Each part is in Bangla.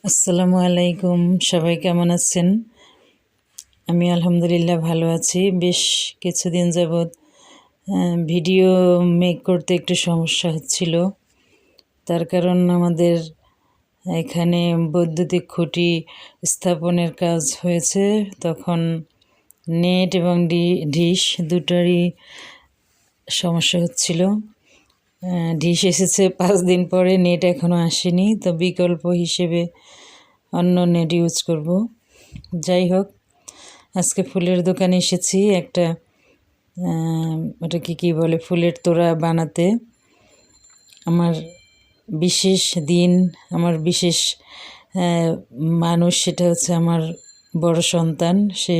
আসসালামু আলাইকুম। সবাই কেমন আছেন? আমি আলহামদুলিল্লাহ ভালো আছি। বেশ কিছুদিন যাবৎ ভিডিও মেক করতে একটু সমস্যা হচ্ছিল। তার কারণ আমাদের এখানে বৈদ্যুতিক খুঁটি স্থাপনের কাজ হয়েছে। তখন নেট এবং ডিশ দুটোরই সমস্যা হচ্ছিল। ডিশ এসেছে 5 দিন পরে, নেট এখনও আসেনি। তো বিকল্প হিসেবে অন্য নেট ইউজ করব। যাই হোক, আজকে ফুলের দোকানে এসেছি একটা ওটাকে কী বলে, ফুলের তোড়া বানাতে। আমার বিশেষ দিন, আমার বিশেষ মানুষ, সেটা হচ্ছে আমার বড় সন্তান। সে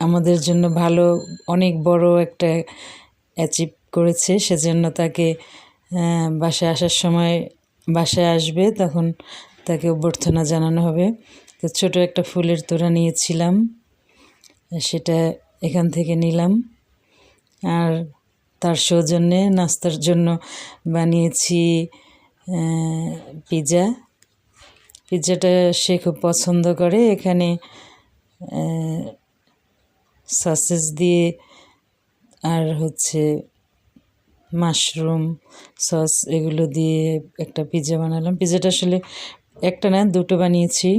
আমাদের জন্য ভালো, অনেক বড় একটা অ্যাচিভ করেছে। সেজন্য তাকে বাসায় আসার সময়, বাসায় আসবে তখন তাকে অভ্যর্থনা জানানো হবে। তো ছোটো একটা ফুলের তোড়া নিয়েছিলাম, সেটা এখান থেকে নিলাম। আর তার সৌজন্যে নাস্তার জন্য বানিয়েছি পিৎজাটা সে খুব পছন্দ করে। এখানে সসেস দিয়ে আর হচ্ছে মাশরুম সস, এগুলো দিয়ে একটা পিৎজা বানালাম। পিৎজাটা আসলে একটা না, দুটো বানিয়েছি।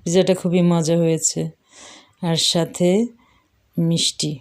পিৎজাটা খুবই মজা হয়েছে, আর সাথে মিষ্টি।